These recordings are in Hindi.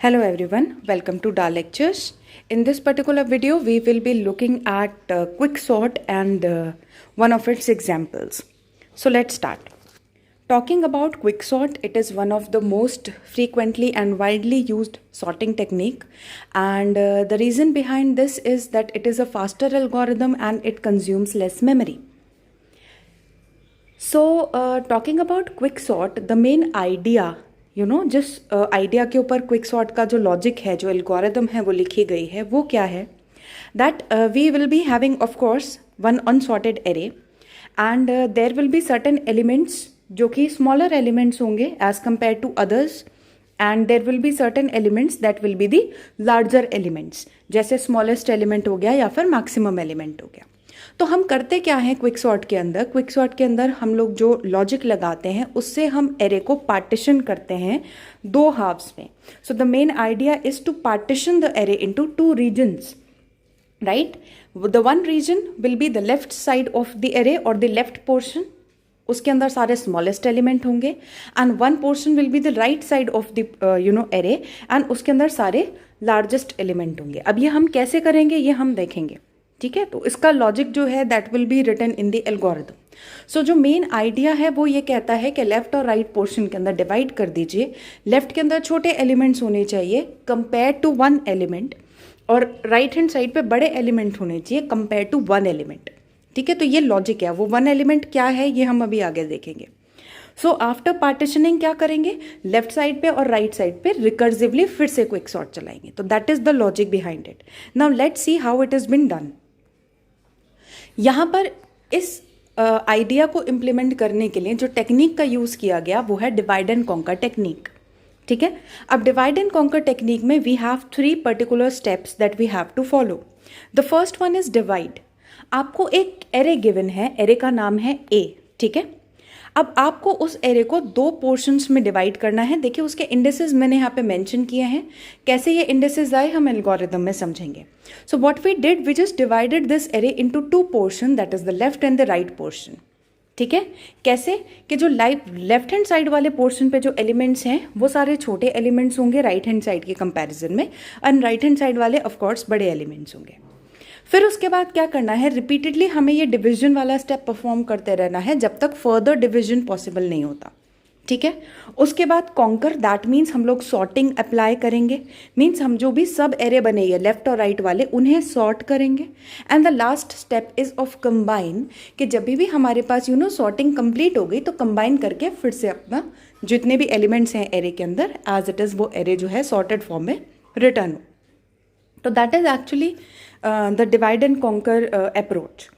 Hello everyone, welcome to DAR Lectures. In this particular video, we will be looking at quicksort and one of its examples. So let's start. Talking about quicksort, it is one of the most frequently and widely used sorting technique, and the reason behind this is that it is a faster algorithm and it consumes less memory. So talking about quicksort, the main idea जिस आइडिया के ऊपर क्विकसॉर्ट का जो लॉजिक है, जो एल्गोरिदम है वो लिखी गई है, वो क्या है that we will be having of course one unsorted array and there will be certain elements जो कि स्मॉलर एलिमेंट्स होंगे as compare to others, and there will be certain elements that will be the larger elements, जैसे स्मॉलेस्ट एलिमेंट हो गया या फिर मैक्सिमम एलिमेंट हो गया. तो हम करते क्या हैं क्विकसॉर्ट के अंदर हम लोग जो लॉजिक लगाते हैं उससे हम एरे को पार्टीशन करते हैं दो हाफ्स में. So the main idea is to partition the array into two regions, right. The one region will be the left side of the array और द लेफ्ट पोर्शन, उसके अंदर सारे स्मॉलेस्ट एलिमेंट होंगे, and one portion will be the right side of the array and उसके अंदर सारे लार्जेस्ट एलिमेंट होंगे. अब ये हम कैसे करेंगे ये हम देखेंगे, ठीक है. तो इसका लॉजिक जो है that will be written in the algorithm. So जो मेन आइडिया है वो ये कहता है कि लेफ्ट और राइट पोर्शन के अंदर डिवाइड कर दीजिए. लेफ्ट के अंदर छोटे एलिमेंट्स होने चाहिए कंपेयर टू वन एलिमेंट, और राइट हैंड साइड पे बड़े एलिमेंट होने चाहिए कंपेयर टू वन एलिमेंट, ठीक है. तो ये लॉजिक है. वो वन एलिमेंट क्या है ये हम अभी आगे देखेंगे. सो आफ्टर पार्टीशनिंग क्या करेंगे, लेफ्ट साइड पे और राइट साइड पे रिकर्सिवली फिर से क्विकसॉर्ट चलाएंगे. तो that is the logic behind it. Now let's see how it is been done. यहाँ पर इस आइडिया को इम्प्लीमेंट करने के लिए जो टेक्निक का यूज़ किया गया वो है डिवाइड एंड कॉन्कर टेक्निक, ठीक है. अब डिवाइड एंड कॉन्कर टेक्निक में we have 3 particular steps that we have to follow. The first one is divide. आपको एक एरे गिवन है, एरे का नाम है ए, ठीक है. अब आपको उस एरे को 2 पोर्शंस में डिवाइड करना है. देखिए उसके इंडेसेस मैंने यहाँ पे मेंशन किए हैं. कैसे ये इंडेसेस आए हम एल्गोरिथम में समझेंगे. So what we did, we just divided this array into 2 portion, that is the left and the right portion, ठीक है. कैसे कि जो लेफ्ट हैंड साइड वाले पोर्शन पे जो एलिमेंट्स हैं वो सारे छोटे एलिमेंट्स होंगे राइट हैंड साइड के कंपैरिजन में, एंड राइट हैंड साइड वाले ऑफकोर्स बड़े एलिमेंट्स होंगे. फिर उसके बाद क्या करना है, रिपीटेडली हमें ये डिवीजन वाला स्टेप परफॉर्म करते रहना है जब तक फर्दर डिवीजन पॉसिबल नहीं होता, ठीक है. उसके बाद कॉन्कर, दैट मीन्स हम लोग सॉर्टिंग अप्लाई करेंगे. मीन्स हम जो भी सब एरे बने ये लेफ्ट और राइट वाले उन्हें सॉर्ट करेंगे. And the last step is of combine, कि जब भी हमारे पास सॉर्टिंग कंप्लीट हो गई तो कंबाइन करके फिर से अपना जितने भी एलिमेंट्स हैं एरे के अंदर एज इट इज़ वो एरे जो है सॉर्टेड फॉर्म में रिटर्न हो. तो that is actually the divide and conquer approach.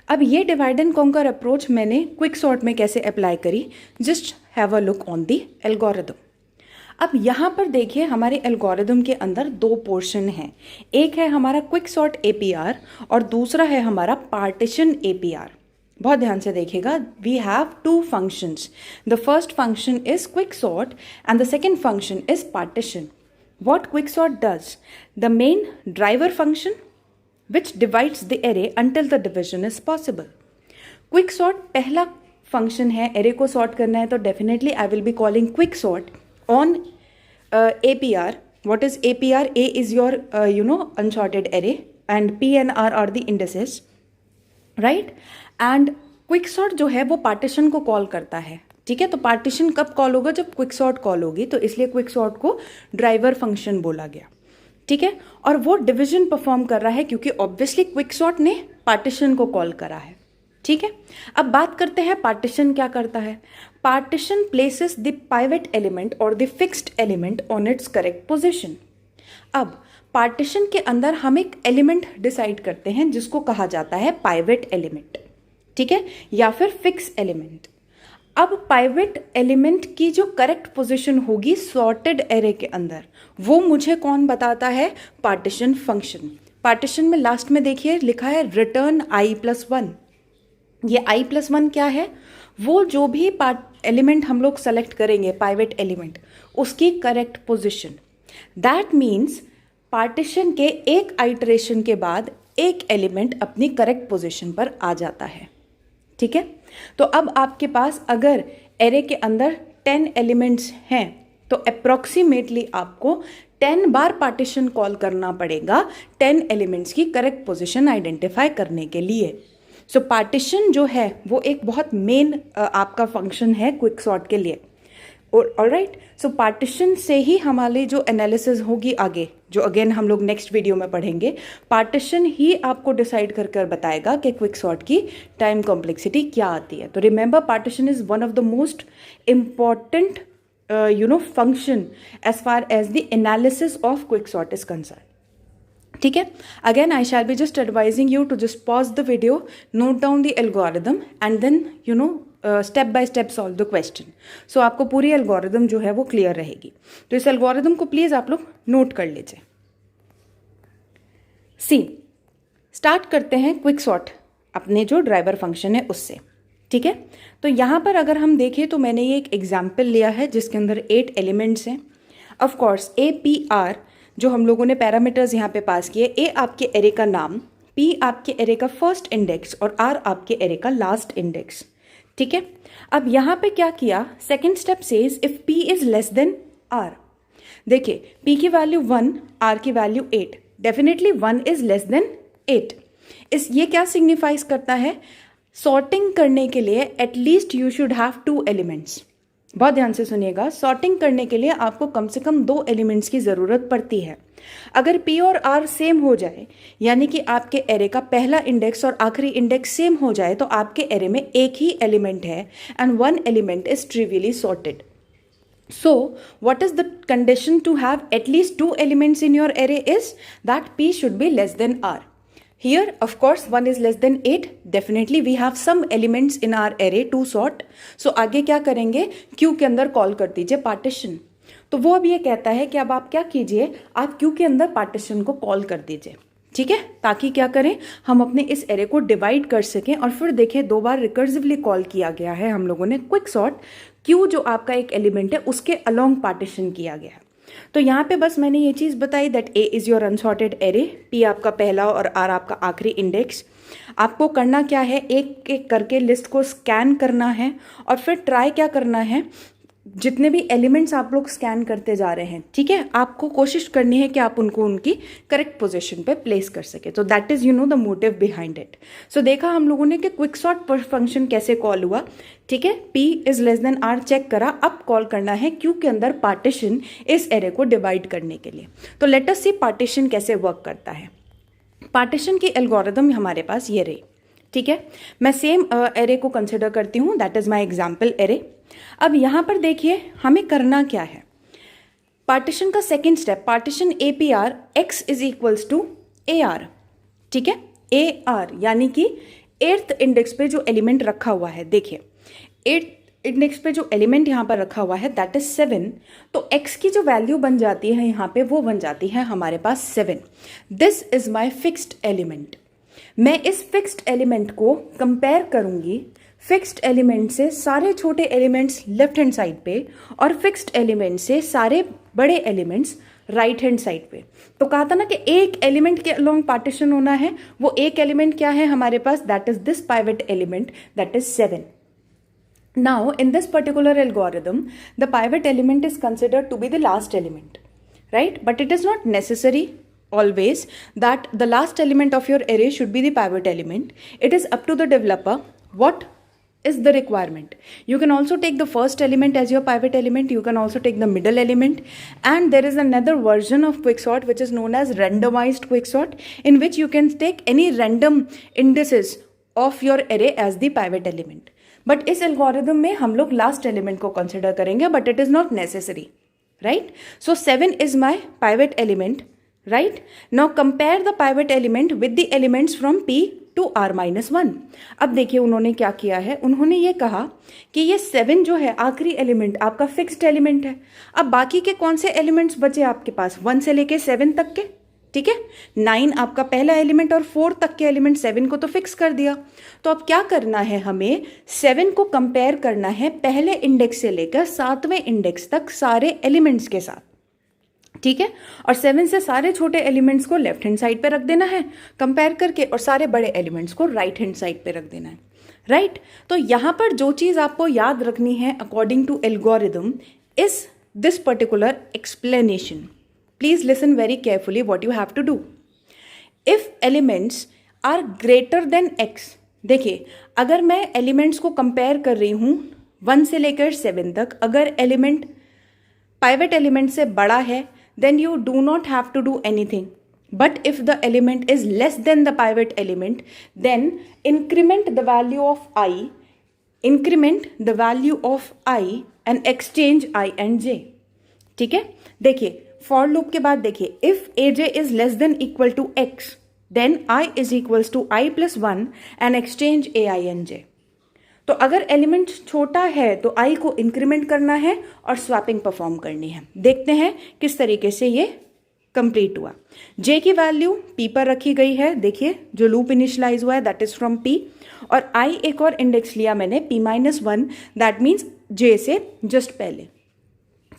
अब ये डिवाइड एंड कॉन्कर अप्रोच मैंने क्विकसॉर्ट में कैसे अप्लाई करी, just have a look on the algorithm. अब यहाँ पर देखिए हमारे एल्गोरिथम के अंदर 2 पोर्शन हैं. एक है हमारा क्विकसॉर्ट APR और दूसरा है हमारा पार्टीशन APR. बहुत ध्यान से देखिएगा. We have 2 functions. The first function is quicksort and the second function is partition. What quicksort does? The main driver function which divides the array until the division is possible. Quicksort पहला फंक्शन है, एरे को सॉर्ट करना है तो definitely I will be calling quicksort on APR. What is APR? A is your unsorted array and P and R are the indices, right? And quicksort जो है वो पार्टीशन को कॉल करता है, ठीक है. तो पार्टीशन कब कॉल होगा, जब क्विकसॉर्ट कॉल होगी, तो इसलिए क्विकसॉर्ट को ड्राइवर फंक्शन बोला गया, ठीक है. और वो डिवीजन परफॉर्म कर रहा है क्योंकि ऑब्वियसली क्विकसॉर्ट ने पार्टीशन को कॉल करा है, ठीक है. अब बात करते हैं पार्टीशन क्या करता है. Partition places the pivot element और the fixed element on its correct position. अब पार्टीशन के अंदर हम एक एलिमेंट डिसाइड करते हैं जिसको कहा जाता है पाइवेट एलिमेंट, ठीक है, या फिर फिक्स एलिमेंट. अब पाइवेट एलिमेंट की जो करेक्ट पोजीशन होगी सॉर्टेड एरे के अंदर वो मुझे कौन बताता है, पार्टीशन फंक्शन. पार्टीशन में लास्ट में देखिए लिखा है रिटर्न i+1. ये i+1 क्या है, वो जो भी एलिमेंट हम लोग सेलेक्ट करेंगे पाइवेट एलिमेंट उसकी correct position. That means partition के एक आइटरेशन के बाद एक एलिमेंट अपनी करेक्ट पोजीशन पर आ जाता है, ठीक है. तो अब आपके पास अगर एरे के अंदर 10 एलिमेंट्स हैं तो अप्रॉक्सीमेटली आपको 10 बार पार्टीशन कॉल करना पड़ेगा 10 एलिमेंट्स की करेक्ट पोजीशन आइडेंटिफाई करने के लिए। सो पार्टीशन जो है वो एक बहुत मेन आपका फंक्शन है क्विक सॉर्ट के लिए। ऑलराइट, सो पार्टीशन से ही हमारी जो एनालिसिस होगी आगे, जो अगेन हम लोग नेक्स्ट वीडियो में पढ़ेंगे, पार्टीशन ही आपको डिसाइड कर कर बताएगा कि क्विक सॉर्ट की टाइम कॉम्प्लेक्सिटी क्या आती है। तो remember, partition is one of the most important function as far as the analysis of quicksort is concerned. ठीक है, again I shall be just advising you to just pause the video, note down the algorithm and then step by step solve the question. So आपको पूरी एल्गोरिदम जो है वो क्लियर रहेगी। तो इस एल्गोरिदम को प्लीज आप लोग नोट कर लीजिए। सी, स्टार्ट करते हैं क्विक सॉर्ट अपने जो ड्राइवर फंक्शन है उससे। ठीक है, तो यहाँ पर अगर हम देखें तो मैंने ये एक एग्जाम्पल लिया है जिसके अंदर 8 एलिमेंट्स हैं। Of course A P are जो हम लोगों ने पैरामीटर्स यहाँ पे पास किए, ए आपके एरे का नाम, पी आपके एरे का फर्स्ट इंडेक्स और आर आपके एरे का लास्ट इंडेक्स। ठीक है, अब यहाँ पे क्या किया, second step says if P is less than R. देखिए, पी की वैल्यू 1, आर की value 8, definitely 1 is less than 8। ये क्या सिग्निफाइज करता है, सॉर्टिंग करने के लिए at least you should have 2 elements. बहुत ध्यान से सुनिएगा, सॉर्टिंग करने के लिए आपको कम से कम 2 एलिमेंट्स की ज़रूरत पड़ती है। अगर P और R सेम हो जाए, यानी कि आपके एरे का पहला इंडेक्स और आखिरी इंडेक्स सेम हो जाए, तो आपके एरे में एक ही एलिमेंट है and 1 element is trivially sorted. So what is the condition to have at least 2 elements in your array is that P should be less than R. Here, of course, 1 is less than 8. Definitely, we have some elements in our array to sort. So, आगे क्या करेंगे, Q के अंदर कॉल कर दीजिए पार्टीशन। तो वो अब ये कहता है कि अब आप क्या कीजिए, आप Q के अंदर पार्टीशन को कॉल कर दीजिए। ठीक है, ताकि क्या करें, हम अपने इस एरे को डिवाइड कर सकें। और फिर देखिए, 2 बार रिकर्सिवली कॉल किया गया है हम लोगों ने क्विक सॉर्ट, Q जो आपका एक एलिमेंट है उसके अलोंग पार्टीशन किया गया है। तो यहाँ पे बस मैंने ये चीज़ बताई that A is your unsorted array, P आपका पहला और आर आपका आखिरी इंडेक्स। आपको करना क्या है, एक एक करके लिस्ट को स्कैन करना है और फिर ट्राई क्या करना है, जितने भी एलिमेंट्स आप लोग स्कैन करते जा रहे हैं, ठीक है, आपको कोशिश करनी है कि आप उनको उनकी करेक्ट पोजीशन पे प्लेस कर सके। तो that is the motive behind it. So देखा हम लोगों ने कि क्विक सॉर्ट फंक्शन कैसे कॉल हुआ। ठीक है, P is less than R check करा, अब कॉल करना है Q के अंदर पार्टीशन इस एरे को डिवाइड करने के लिए। तो लेट अस सी पार्टीशन कैसे वर्क करता है। पार्टीशन की एल्गोरिदम हमारे पास ये रही। ठीक है, मैं सेम एरे को कंसिडर करती हूँ, that is my example array. अब यहाँ पर देखिए हमें करना क्या है, पार्टीशन का second step, partition A P R x is equals to A R. ठीक है, ए आर यानी कि 8th इंडेक्स पे जो एलिमेंट रखा हुआ है, देखिए 8th इंडेक्स पे जो एलिमेंट यहाँ पर रखा हुआ है दैट इज 7। तो x की जो वैल्यू बन जाती है यहाँ पे वो बन जाती है हमारे पास 7। This is my fixed element. मैं इस फिक्स्ड एलिमेंट को कंपेयर करूंगी फिक्स्ड एलिमेंट से सारे छोटे एलिमेंट्स लेफ्ट हैंड साइड पे और फिक्स्ड एलिमेंट से सारे बड़े एलिमेंट्स राइट हैंड साइड पे। तो कहा था ना कि एक एलिमेंट के अलोंग पार्टीशन होना है, वो एक एलिमेंट क्या है हमारे पास, that is this pivot element, that is 7. Now, in this particular algorithm, the pivot element is considered to be the last element, right? But it is not necessary always that the last element of your array should be the pivot element. It is up to the developer what is the requirement. You can also take the first element as your pivot element. You can also take the middle element. And there is another version of quicksort which is known as randomized quicksort, in which you can take any random indices of your array as the pivot element. But इस एल्गोरिदम में हम लोग लास्ट एलिमेंट को कंसिडर करेंगे, but it is not necessary, right? So 7 is my pivot element, right? Now compare the pivot element with the elements from P to R-1. अब देखिए उन्होंने क्या किया है, उन्होंने ये कहा कि ये 7 जो है आखिरी एलिमेंट आपका फिक्स्ड एलिमेंट है। अब बाकी के कौन से एलिमेंट्स बचे आपके पास, 1 से लेके 7 तक के, ठीक है? 9 आपका पहला एलिमेंट और 4 तक के एलिमेंट, 7 को तो फिक्स कर दिया। तो अब क्या करना है, हमें 7 को कंपेयर करना है पहले इंडेक्स से लेकर 7वें इंडेक्स तक सारे एलिमेंट्स के साथ, ठीक है? और 7 से सारे छोटे एलिमेंट्स को लेफ्ट हैंड साइड पे रख देना है कंपेयर करके, और सारे बड़े एलिमेंट्स को राइट हैंड साइड पे रख देना है, राइट? तो यहाँ पर जो चीज़ आपको याद रखनी है अकॉर्डिंग टू एल्गोरिदम, इस this particular explanation. Please listen very carefully what you have to do. If elements are greater than x, देखिए अगर मैं एलिमेंट्स को कंपेयर कर रही हूँ 1 से लेकर 7 तक, अगर एलिमेंट पाइवेट एलिमेंट से बड़ा है then you do not have to do anything. But if the element is less than the pivot element, then increment the value of I and exchange I and j. ठीक है, देखिए फॉर लूप के बाद देखिए if aj is less than equal to x, then I is equals to I plus 1 and exchange ai and j. तो अगर एलिमेंट छोटा है तो आई को इंक्रीमेंट करना है और स्वैपिंग परफॉर्म करनी है. देखते हैं किस तरीके से ये कंप्लीट हुआ. जे की वैल्यू पी पर रखी गई है, देखिए जो लूप इनिशियलाइज हुआ है दैट इज फ्रॉम पी, और आई एक और इंडेक्स लिया मैंने पी माइनस 1, दैट मीन्स जे से जस्ट पहले.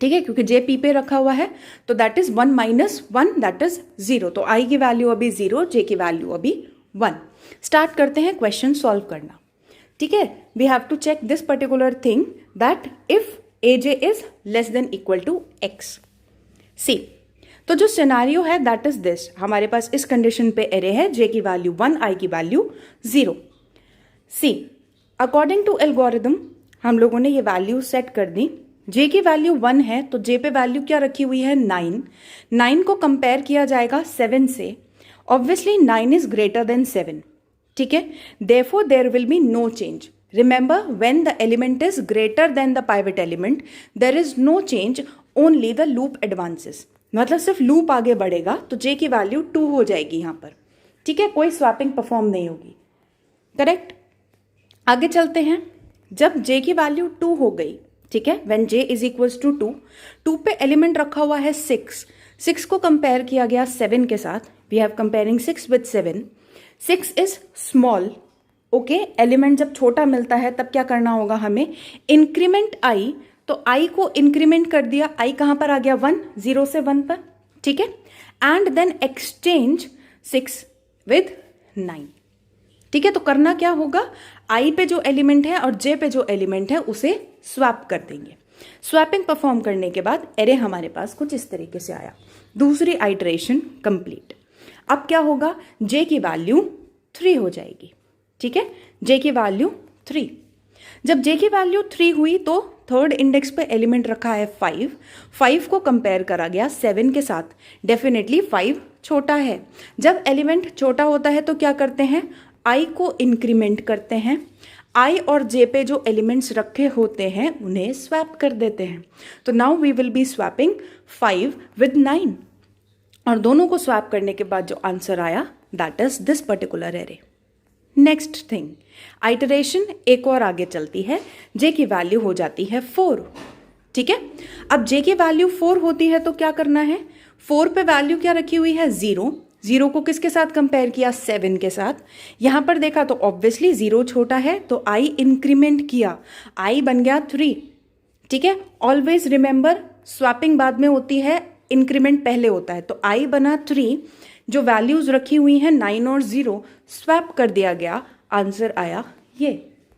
ठीक है, क्योंकि जे पी पे रखा हुआ है तो that is 1 minus 1 that is 0. तो आई की वैल्यू अभी 0, जे की वैल्यू अभी 1. स्टार्ट करते हैं क्वेश्चन सॉल्व करना. ठीक है, we have to check this particular thing that if aj is less than equal to x. See, तो जो सिनारियो है दैट इज दिस, हमारे पास इस कंडीशन पे एरे है j की वैल्यू 1, i की value 0. See, according to algorithm हम लोगों ने ये वैल्यू सेट कर दी. j की वैल्यू 1 है तो j पे वैल्यू क्या रखी हुई है 9. 9 को कंपेयर किया जाएगा 7 से. Obviously 9 is greater than 7. ठीक है, therefore there will be no change. Remember, when the element is greater than the pivot element, there is no change, only the loop advances. मतलब सिर्फ लूप आगे बढ़ेगा तो j की वैल्यू 2 हो जाएगी यहाँ पर. ठीक है, कोई स्वैपिंग परफॉर्म नहीं होगी. करेक्ट, आगे चलते हैं. जब j की वैल्यू 2 हो गई, ठीक है, when j is equals to 2, 2 पे एलिमेंट रखा हुआ है 6. 6 को कंपेयर किया गया 7 के साथ. We have comparing 6 with 7. 6 is small. Okay, element जब छोटा मिलता है तब क्या करना होगा हमें, इंक्रीमेंट आई. तो आई को इंक्रीमेंट कर दिया, आई कहां पर आ गया 1, 0 से 1 पर. ठीक है, एंड देन एक्सचेंज 6 विद 9. ठीक है, तो करना क्या होगा, आई पे जो एलिमेंट है और जे पे जो एलिमेंट है उसे स्वैप कर देंगे. स्वैपिंग परफॉर्म करने के बाद एरे हमारे पास कुछ इस तरीके से आया. दूसरी आइटरेशन कंप्लीट. अब क्या होगा, j की वैल्यू 3 हो जाएगी. ठीक है, j की वैल्यू 3. जब j की वैल्यू 3 हुई तो थर्ड इंडेक्स पे एलिमेंट रखा है 5. 5 को कंपेयर करा गया 7 के साथ. डेफिनेटली 5 छोटा है. जब एलिमेंट छोटा होता है तो क्या करते हैं, i को इंक्रीमेंट करते हैं. i और j पे जो एलिमेंट्स रखे होते हैं उन्हें स्वैप कर देते हैं. तो now we will be swapping 5 with 9. और दोनों को स्वैप करने के बाद जो आंसर आया that is this particular array. Next thing, iteration एक और आगे चलती है. j की वैल्यू हो जाती है 4. ठीक है, अब j की वैल्यू 4 होती है तो क्या करना है, 4 पे वैल्यू क्या रखी हुई है 0. 0 को किसके साथ कंपेयर किया, 7 के साथ. यहां पर देखा तो ऑब्वियसली 0 छोटा है तो i इंक्रीमेंट किया, i बन गया 3. ठीक है, ऑलवेज रिमेंबर स्वैपिंग बाद में होती है, इंक्रीमेंट पहले होता है. तो i बना 3, जो वैल्यूज रखी हुई हैं 9 और 0 स्वैप कर दिया गया, आंसर आया ये.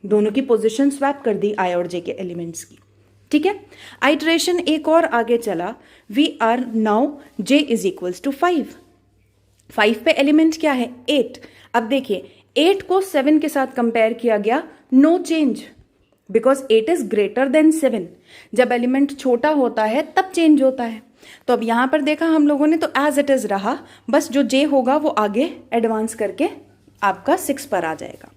दोनों की पोजीशन स्वैप कर दी i और j के एलिमेंट्स की. ठीक है, आइटरेशन एक और आगे चला. We are now j is equals to 5. 5 पे एलिमेंट क्या है 8. अब देखिए 8 को 7 के साथ कंपेयर किया गया, no change, because 8 is greater than 7. जब एलिमेंट छोटा होता है तब चेंज होता है. तो अब यहां पर देखा हम लोगों ने तो एज इट इज रहा, बस जो j होगा वो आगे एडवांस करके आपका 6 पर आ जाएगा.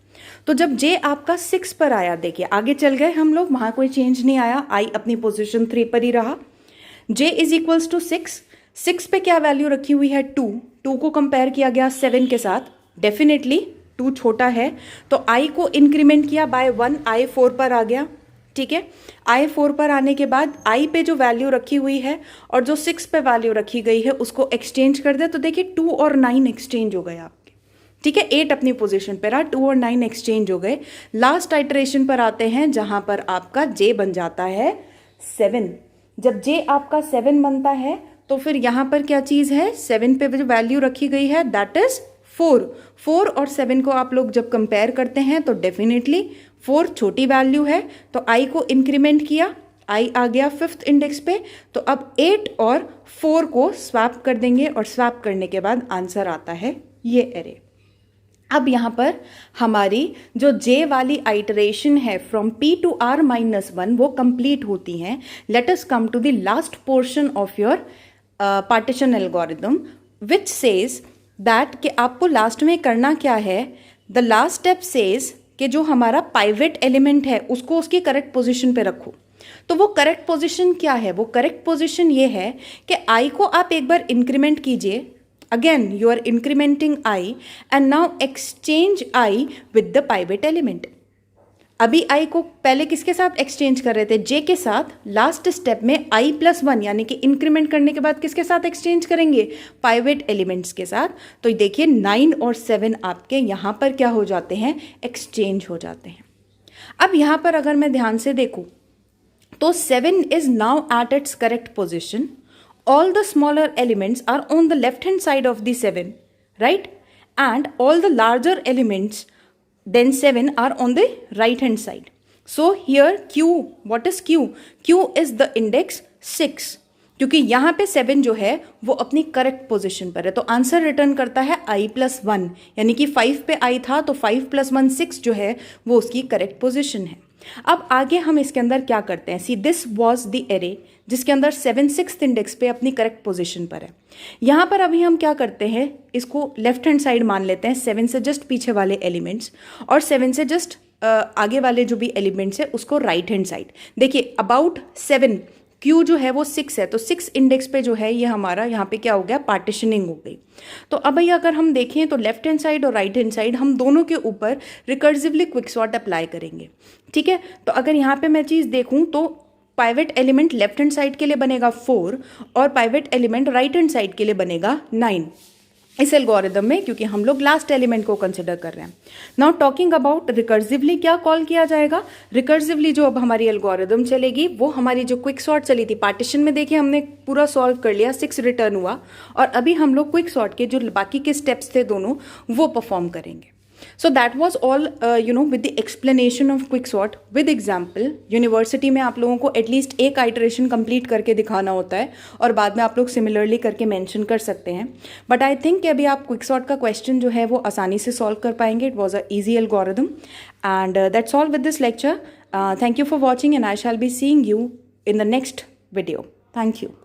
तो जब j आपका 6 पर आया, देखिए आगे चल गए हम लोग, वहां कोई चेंज नहीं आया, i अपनी पोजीशन 3 पर ही रहा. j is equals to 6. 6 पे क्या वैल्यू रखी हुई है 2. 2 को कंपेयर किया गया 7 के साथ. डेफिनेटली 2 छोटा है तो i को इंक्रीमेंट किया बाय 1, i 4 पर आ गया. ठीक है, i 4 पर आने के बाद i पे जो वैल्यू रखी हुई है और जो 6 पे वैल्यू रखी गई है उसको एक्सचेंज कर दे. तो देखिए 2 और 9 एक्सचेंज हो गए आपके. ठीक है, 8 अपनी पोजीशन पर रहा, 2 और 9 एक्सचेंज हो गए. लास्ट आइटरेशन पर आते हैं जहां पर आपका j बन जाता है 7. जब j आपका 7 बनता है तो फिर यहां पर क्या चीज है, 7 पे जो वैल्यू रखी गई है दैट इज 4. 4 और 7 को आप लोग जब कंपेयर करते हैं तो डेफिनेटली 4 छोटी वैल्यू है तो i को इंक्रीमेंट किया, आई आ गया 5th इंडेक्स पे, तो अब 8 और 4 को स्वैप कर देंगे और स्वैप करने के बाद आंसर आता है ये एरे। अब यहाँ पर हमारी जो जे वाली आइटरेशन है फ्रॉम पी टू आर -1 वो कंप्लीट होती हैं। Let us come to the last portion of your partition algorithm which says that कि आपको लास्ट में करना क्या है। द लास्ट स्टेप सेज कि जो हमारा पाइवेट एलिमेंट है उसको उसकी करेक्ट पोजिशन पे रखो। तो वो करेक्ट पोजीशन क्या है? वो करेक्ट पोजीशन ये है कि आई को आप एक बार इंक्रीमेंट कीजिए, again you are incrementing I and now exchange I with the pivot element. अभी आई को पहले किसके साथ एक्सचेंज कर रहे थे? जे के साथ। लास्ट स्टेप में आई +1 यानी कि इंक्रीमेंट करने के बाद किसके साथ एक्सचेंज करेंगे? पाइवेट एलिमेंट्स के साथ। तो देखिए 9 और 7 आपके यहाँ पर क्या हो जाते हैं? एक्सचेंज हो जाते हैं। अब यहाँ पर अगर मैं ध्यान से देखूँ तो 7 is now at its correct position. All the smaller elements are on the left hand side of the 7, right? And all the larger elements than 7 are on the right hand side. So here Q, what is Q? Q is the index 6. क्योंकि यहाँ पे 7 जो है वो अपनी करेक्ट पोजीशन पर है, तो आंसर रिटर्न करता है i+1, यानी कि 5 पे i था तो 5 + 1 6 जो है वो उसकी करेक्ट पोजीशन है। अब आगे हम इसके अंदर क्या करते हैं? See this was the array जिसके अंदर 7 6th इंडेक्स पे अपनी करेक्ट पोजीशन पर है। यहाँ पर अभी हम क्या करते हैं? इसको लेफ्ट हैंड साइड मान लेते हैं, 7 से जस्ट पीछे वाले एलिमेंट्स और 7 से जस्ट आगे वाले जो भी एलिमेंट्स है उसको राइट हैंड साइड। देखिए अबाउट 7 Q जो है वो 6 है, तो 6 इंडेक्स पे जो है ये हमारा यहाँ पे क्या हो गया? पार्टीशनिंग हो गई। तो अब भाई अगर हम देखें तो लेफ्ट हैंड साइड और राइट हैंड साइड हम दोनों के ऊपर रिकर्सिवली क्विकसॉर्ट अप्लाई करेंगे, ठीक है। तो अगर यहाँ पे मैं चीज़ देखूँ तो pivot element left hand side के लिए बनेगा 4 और pivot element right hand side के लिए बनेगा 9 इस एल्गोरिदम में, क्योंकि हम लोग लास्ट एलिमेंट को कंसिडर कर रहे हैं। नाउ टॉकिंग अबाउट रिकर्सिवली क्या कॉल किया जाएगा? रिकर्सिवली जो अब हमारी एल्गोरिदम चलेगी वो हमारी जो क्विक सॉर्ट चली थी पार्टीशन में, देखिए हमने पूरा सॉल्व कर लिया, 6 रिटर्न हुआ और अभी हम लोग क्विक सॉर्ट के जो बाकी के स्टेप्स थे दोनों वो परफॉर्म करेंगे। So that was all with the explanation of quicksort with example। University में आप लोगों को एटलीस्ट एक आइटरेशन कंप्लीट करके दिखाना होता है और बाद में आप लोग सिमिलरली करके मेंशन कर सकते हैं, बट आई थिंक कि अभी आप क्विकसॉर्ट का क्वेश्चन जो है वो आसानी से सॉल्व कर पाएंगे। It was a easy algorithm and that's all with this lecture. Thank you for watching and I shall be seeing you in the next video. Thank you.